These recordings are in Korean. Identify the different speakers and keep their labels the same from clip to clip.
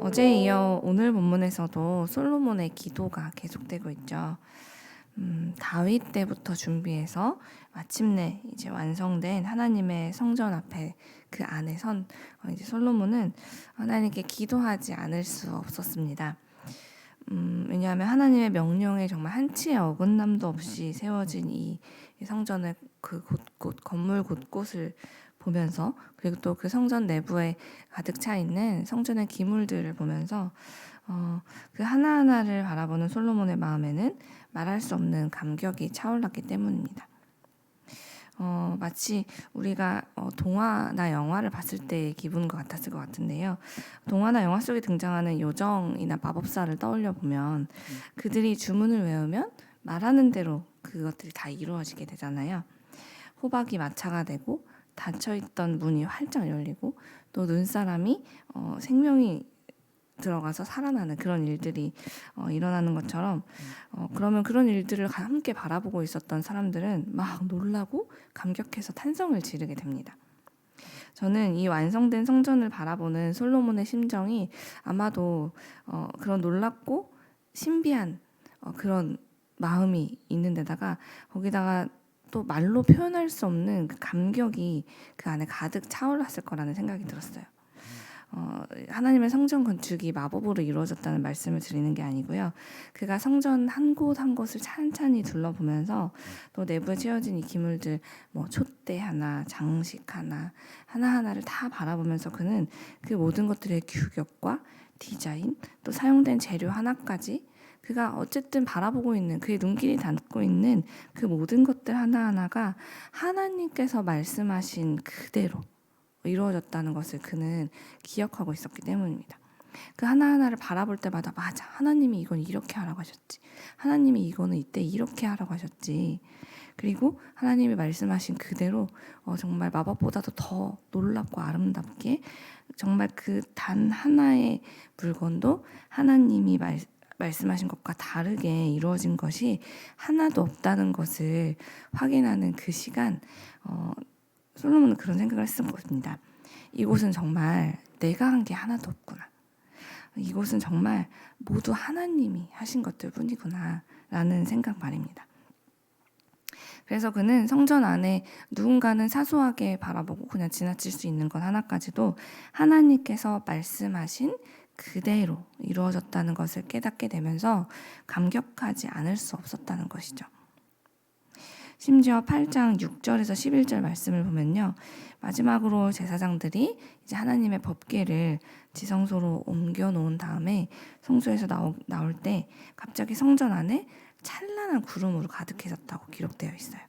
Speaker 1: 어제에 이어 오늘 본문에서도 솔로몬의 기도가 계속되고 있죠. 다윗 때부터 준비해서 마침내 이제 완성된 하나님의 성전 앞에 그 안에 선 이제 솔로몬은 하나님께 기도하지 않을 수 없었습니다. 왜냐하면 하나님의 명령에 정말 한치의 어긋남도 없이 세워진 이 성전의 그 곳곳 건물 곳곳을 보면서, 그리고 또 그 성전 내부에 가득 차 있는 성전의 기물들을 보면서 그 하나하나를 바라보는 솔로몬의 마음에는 말할 수 없는 감격이 차올랐기 때문입니다. 마치 우리가 동화나 영화를 봤을 때의 기분과 같았을 것 같은데요. 동화나 영화 속에 등장하는 요정이나 마법사를 떠올려 보면 그들이 주문을 외우면 말하는 대로 그것들이 다 이루어지게 되잖아요. 호박이 마차가 되고 닫혀있던 문이 활짝 열리고 또 눈사람이 생명이 들어가서 살아나는 그런 일들이 일어나는 것처럼, 그러면 그런 일들을 함께 바라보고 있었던 사람들은 막 놀라고 감격해서 탄성을 지르게 됩니다. 저는 이 완성된 성전을 바라보는 솔로몬의 심정이 아마도 그런 놀랍고 신비한 그런 마음이 있는 데다가 거기다가 또 말로 표현할 수 없는 그 감격이 그 안에 가득 차올랐을 거라는 생각이 들었어요. 하나님의 성전 건축이 마법으로 이루어졌다는 말씀을 드리는 게 아니고요. 그가 성전 한 곳 한 곳을 찬찬히 둘러보면서 또 내부에 채워진 이 기물들, 뭐 촛대 하나, 장식 하나, 하나하나를 다 바라보면서 그는 그 모든 것들의 규격과 디자인, 또 사용된 재료 하나까지 그가 어쨌든 바라보고 있는, 그의 눈길이 닿고 있는 그 모든 것들 하나하나가 하나님께서 말씀하신 그대로 이루어졌다는 것을 그는 기억하고 있었기 때문입니다. 그 하나하나를 바라볼 때마다 맞아, 하나님이 이건 이렇게 하라고 하셨지, 하나님이 이거는 이때 이렇게 하라고 하셨지, 그리고 하나님이 말씀하신 그대로 정말 마법보다도 더 놀랍고 아름답게 정말 그 단 하나의 물건도 하나님이 말씀하신 것과 다르게 이루어진 것이 하나도 없다는 것을 확인하는 그 시간, 솔로몬은 그런 생각을 했습니다. 이곳은 정말 내가 한 게 하나도 없구나. 이곳은 정말 모두 하나님이 하신 것들 뿐이구나 라는 생각 말입니다. 그래서 그는 성전 안에 누군가는 사소하게 바라보고 그냥 지나칠 수 있는 것 하나까지도 하나님께서 말씀하신 그대로 이루어졌다는 것을 깨닫게 되면서 감격하지 않을 수 없었다는 것이죠. 심지어 8장 6절에서 11절 말씀을 보면요, 마지막으로 제사장들이 이제 하나님의 법궤를 지성소로 옮겨 놓은 다음에 성소에서 나올 때 갑자기 성전 안에 찬란한 구름으로 가득해졌다고 기록되어 있어요.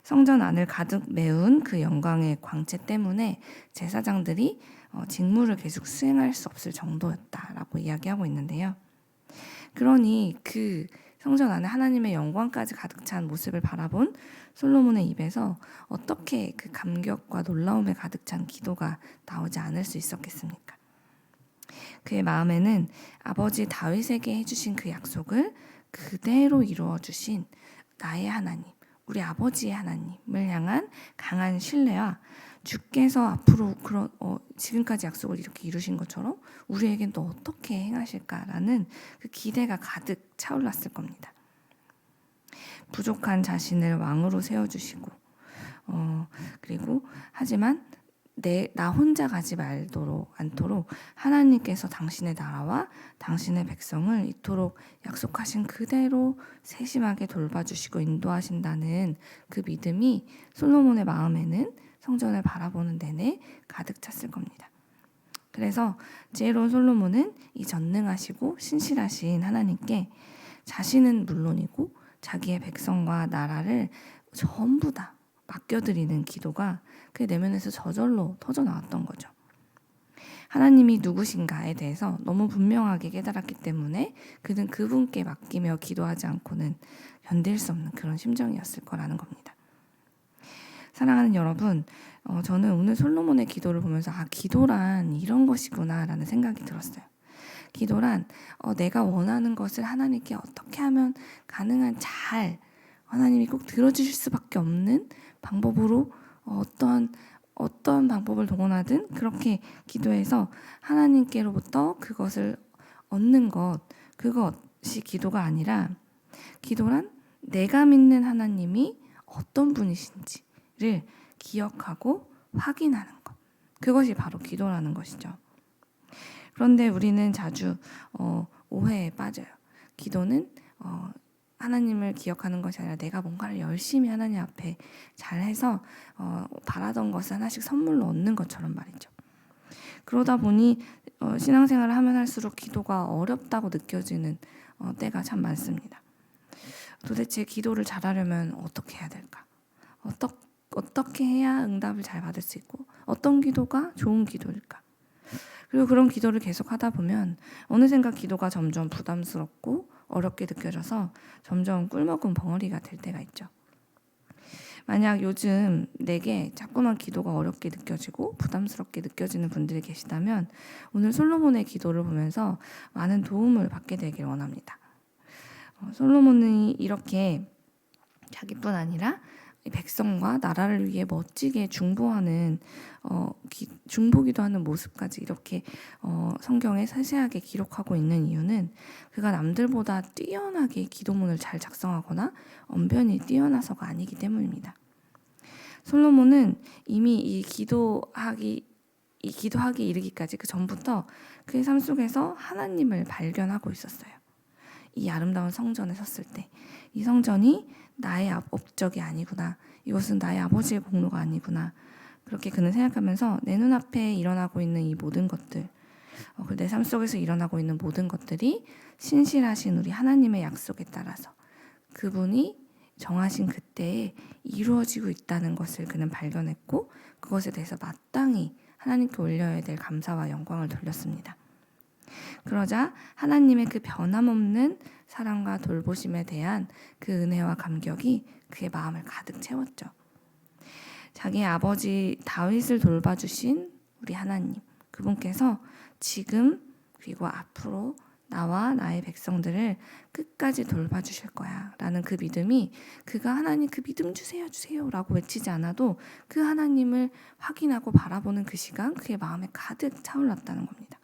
Speaker 1: 성전 안을 가득 메운 그 영광의 광채 때문에 제사장들이 직무를 계속 수행할 수 없을 정도였다라고 이야기하고 있는데요. 그러니 그 성전 안에 하나님의 영광까지 가득 찬 모습을 바라본 솔로몬의 입에서 어떻게 그 감격과 놀라움에 가득 찬 기도가 나오지 않을 수 있었겠습니까? 그의 마음에는 아버지 다윗에게 해주신 그 약속을 그대로 이루어 주신 나의 하나님, 우리 아버지의 하나님을 향한 강한 신뢰와 주께서 앞으로 지금까지 약속을 이렇게 이루신 것처럼 우리에겐 또 어떻게 행하실까라는 그 기대가 가득 차올랐을 겁니다. 부족한 자신을 왕으로 세워주시고, 그리고 하지만 나 혼자 가지 않도록 하나님께서 당신의 나라와 당신의 백성을 이토록 약속하신 그대로 세심하게 돌봐주시고 인도하신다는 그 믿음이 솔로몬의 마음에는 성전을 바라보는 내내 가득 찼을 겁니다. 그래서 지혜로운 솔로몬은 이 전능하시고 신실하신 하나님께 자신은 물론이고 자기의 백성과 나라를 전부 다 맡겨드리는 기도가 그의 내면에서 저절로 터져나왔던 거죠. 하나님이 누구신가에 대해서 너무 분명하게 깨달았기 때문에 그는 그분께 맡기며 기도하지 않고는 견딜 수 없는 그런 심정이었을 거라는 겁니다. 사랑하는 여러분, 저는 오늘 솔로몬의 기도를 보면서 기도란 이런 것이구나 라는 생각이 들었어요. 기도란 내가 원하는 것을 하나님께 어떻게 하면 가능한 잘 하나님이 꼭 들어주실 수밖에 없는 방법으로 어떤 어떤 방법을 동원하든 그렇게 기도해서 하나님께로부터 그것을 얻는 것, 그것이 기도가 아니라, 기도란 내가 믿는 하나님이 어떤 분이신지를 기억하고 확인하는 것, 그것이 바로 기도라는 것이죠. 그런데 우리는 자주 오해에 빠져요. 기도는 하나님을 기억하는 것이 아니라 내가 뭔가를 열심히 하나님 앞에 잘해서 바라던 것을 하나씩 선물로 얻는 것처럼 말이죠. 그러다 보니 신앙생활을 하면 할수록 기도가 어렵다고 느껴지는 때가 참 많습니다. 도대체 기도를 잘하려면 어떻게 해야 될까? 어떻게 해야 응답을 잘 받을 수 있고 어떤 기도가 좋은 기도일까? 그리고 그런 기도를 계속 하다 보면 어느샌가 기도가 점점 부담스럽고 어렵게 느껴져서 점점 꿀먹은 벙어리가 될 때가 있죠. 만약 요즘 내게 자꾸만 기도가 어렵게 느껴지고 부담스럽게 느껴지는 분들이 계시다면 오늘 솔로몬의 기도를 보면서 많은 도움을 받게 되길 원합니다. 솔로몬이 이렇게 자기뿐 아니라 백성과 나라를 위해 멋지게 중보기도하는 모습까지 이렇게 성경에 세세하게 기록하고 있는 이유는 그가 남들보다 뛰어나게 기도문을 잘 작성하거나 언변이 뛰어나서가 아니기 때문입니다. 솔로몬은 이미 이 기도하기 이르기까지 그 전부터 그의 삶 속에서 하나님을 발견하고 있었어요. 이 아름다운 성전에 섰을 때 이 성전이 나의 업적이 아니구나. 이것은 나의 아버지의 공로가 아니구나. 그렇게 그는 생각하면서 내 눈앞에 일어나고 있는 이 모든 것들, 내 삶 속에서 일어나고 있는 모든 것들이 신실하신 우리 하나님의 약속에 따라서 그분이 정하신 그때에 이루어지고 있다는 것을 그는 발견했고 그것에 대해서 마땅히 하나님께 올려야 될 감사와 영광을 돌렸습니다. 그러자 하나님의 그 변함없는 사랑과 돌보심에 대한 그 은혜와 감격이 그의 마음을 가득 채웠죠. 자기의 아버지 다윗을 돌봐주신 우리 하나님, 그분께서 지금 그리고 앞으로 나와 나의 백성들을 끝까지 돌봐주실 거야 라는 그 믿음이 그가 하나님 그 믿음 주세요 라고 외치지 않아도 그 하나님을 확인하고 바라보는 그 시간 그의 마음에 가득 차올랐다는 겁니다.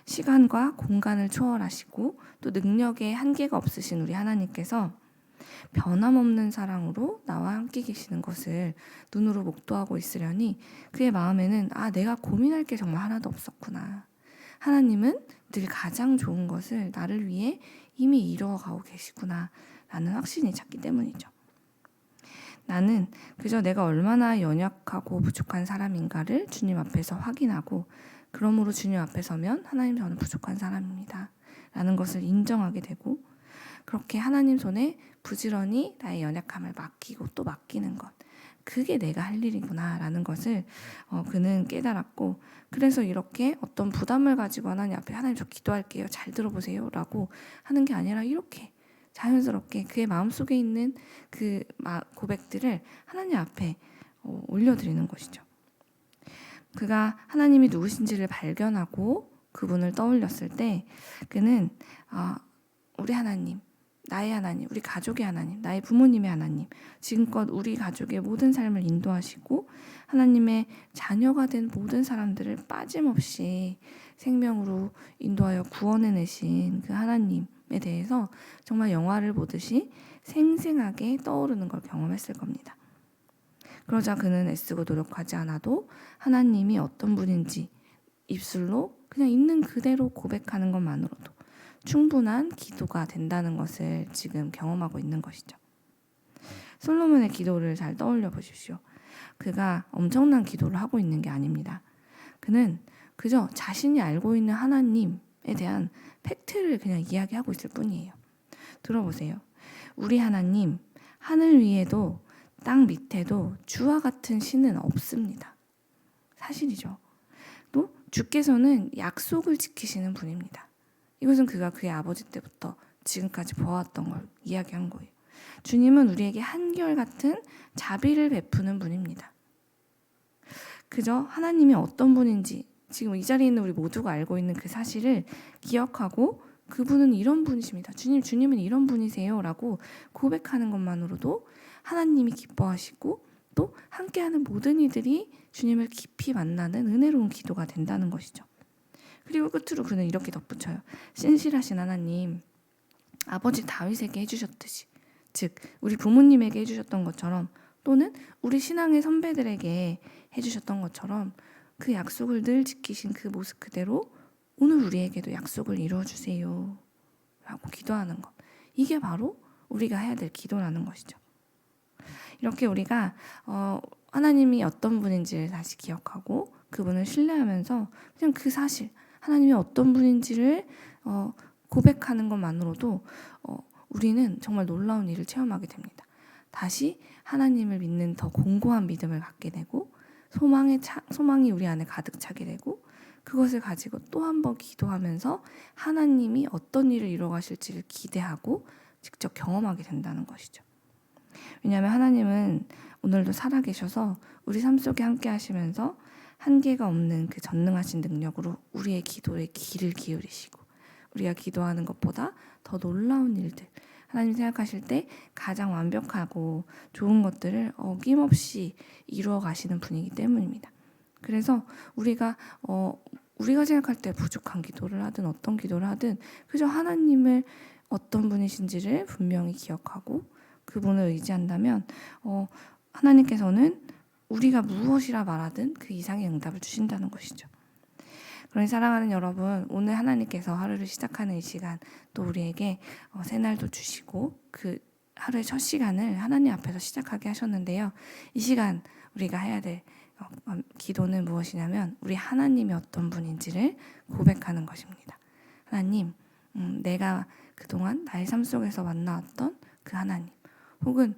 Speaker 1: 시간과 공간을 초월하시고 또 능력에 한계가 없으신 우리 하나님께서 변함없는 사랑으로 나와 함께 계시는 것을 눈으로 목도하고 있으려니 그의 마음에는 내가 고민할 게 정말 하나도 없었구나. 하나님은 늘 가장 좋은 것을 나를 위해 이미 이루어가고 계시구나 라는 확신이 찼기 때문이죠. 나는 그저 내가 얼마나 연약하고 부족한 사람인가를 주님 앞에서 확인하고 그러므로 주님 앞에 서면 하나님 저는 부족한 사람입니다 라는 것을 인정하게 되고 그렇게 하나님 손에 부지런히 나의 연약함을 맡기고 또 맡기는 것 그게 내가 할 일이구나 라는 것을 그는 깨달았고 그래서 이렇게 어떤 부담을 가지고 하나님 앞에 하나님 저 기도할게요 잘 들어보세요 라고 하는 게 아니라 이렇게 자연스럽게 그의 마음속에 있는 그 고백들을 하나님 앞에 올려드리는 것이죠. 그가 하나님이 누구신지를 발견하고 그분을 떠올렸을 때 그는 우리 하나님, 나의 하나님, 우리 가족의 하나님, 나의 부모님의 하나님, 지금껏 우리 가족의 모든 삶을 인도하시고 하나님의 자녀가 된 모든 사람들을 빠짐없이 생명으로 인도하여 구원해내신 그 하나님에 대해서 정말 영화를 보듯이 생생하게 떠오르는 걸 경험했을 겁니다. 그러자 그는 애쓰고 노력하지 않아도 하나님이 어떤 분인지 입술로 그냥 있는 그대로 고백하는 것만으로도 충분한 기도가 된다는 것을 지금 경험하고 있는 것이죠. 솔로몬의 기도를 잘 떠올려 보십시오. 그가 엄청난 기도를 하고 있는 게 아닙니다. 그는 그저 자신이 알고 있는 하나님에 대한 팩트를 그냥 이야기하고 있을 뿐이에요. 들어보세요. 우리 하나님, 하늘 위에도 땅 밑에도 주와 같은 신은 없습니다. 사실이죠. 또 주께서는 약속을 지키시는 분입니다. 이것은 그가 그의 아버지 때부터 지금까지 보아왔던 걸 이야기한 거예요. 주님은 우리에게 한결같은 자비를 베푸는 분입니다. 그저 하나님이 어떤 분인지 지금 이 자리에 있는 우리 모두가 알고 있는 그 사실을 기억하고 그분은 이런 분이십니다. 주님은 이런 분이세요 라고 고백하는 것만으로도 하나님이 기뻐하시고 또 함께하는 모든 이들이 주님을 깊이 만나는 은혜로운 기도가 된다는 것이죠. 그리고 끝으로 그는 이렇게 덧붙여요. 신실하신 하나님, 아버지 다윗에게 해주셨듯이, 즉 우리 부모님에게 해주셨던 것처럼, 또는 우리 신앙의 선배들에게 해주셨던 것처럼 그 약속을 늘 지키신 그 모습 그대로 오늘 우리에게도 약속을 이루어주세요 라고 기도하는 것, 이게 바로 우리가 해야 될 기도라는 것이죠. 이렇게 우리가 하나님이 어떤 분인지를 다시 기억하고 그분을 신뢰하면서 그냥 그 사실, 하나님이 어떤 분인지를 고백하는 것만으로도 우리는 정말 놀라운 일을 체험하게 됩니다. 다시 하나님을 믿는 더 공고한 믿음을 갖게 되고 소망이 우리 안에 가득 차게 되고, 그것을 가지고 또 한 번 기도하면서 하나님이 어떤 일을 이루어가실지를 기대하고 직접 경험하게 된다는 것이죠. 왜냐하면 하나님은 오늘도 살아계셔서 우리 삶 속에 함께 하시면서 한계가 없는 그 전능하신 능력으로 우리의 기도에 귀를 기울이시고, 우리가 기도하는 것보다 더 놀라운 일들, 하나님 생각하실 때 가장 완벽하고 좋은 것들을 어김없이 이루어 가시는 분이기 때문입니다. 그래서 우리가 생각할 때 부족한 기도를 하든 어떤 기도를 하든 그저 하나님을 어떤 분이신지를 분명히 기억하고 그분을 의지한다면 하나님께서는 우리가 무엇이라 말하든 그 이상의 응답을 주신다는 것이죠. 그러니 사랑하는 여러분, 오늘 하나님께서 하루를 시작하는 이 시간, 또 우리에게 새날도 주시고 그 하루의 첫 시간을 하나님 앞에서 시작하게 하셨는데요. 이 시간 우리가 해야 될 기도는 무엇이냐면 우리 하나님이 어떤 분인지를 고백하는 것입니다. 하나님, 내가 그동안 나의 삶 속에서 만나왔던 그 하나님, 혹은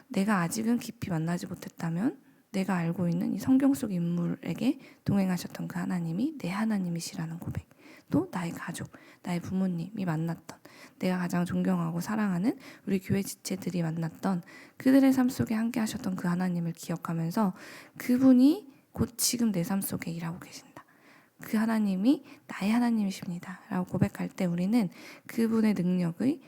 Speaker 1: 내가 아직은 깊이 만나지 못했다면 내가 알고 있는 이 성경 속 인물에게 동행하셨던 그 하나님이 내 하나님이시라는 고백, 또 나의 가족, 나의 부모님이 만났던, 내가 가장 존경하고 사랑하는 우리 교회 지체들이 만났던 그들의 삶 속에 함께 하셨던 그 하나님을 기억하면서 그분이 곧 지금 내 삶 속에 일하고 계신다, 그 하나님이 나의 하나님이십니다 라고 고백할 때 우리는 그분의 능력이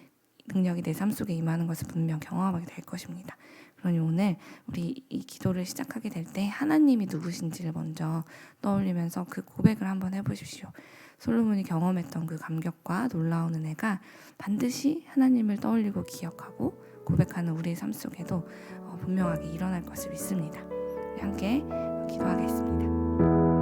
Speaker 1: 내 삶 속에 임하는 것을 분명 경험하게 될 것입니다. 그러니 오늘 우리 이 기도를 시작하게 될 때 하나님이 누구신지를 먼저 떠올리면서 그 고백을 한번 해보십시오. 솔로몬이 경험했던 그 감격과 놀라운 은혜가 반드시 하나님을 떠올리고 기억하고 고백하는 우리의 삶 속에도 분명하게 일어날 것을 믿습니다. 함께 기도하겠습니다.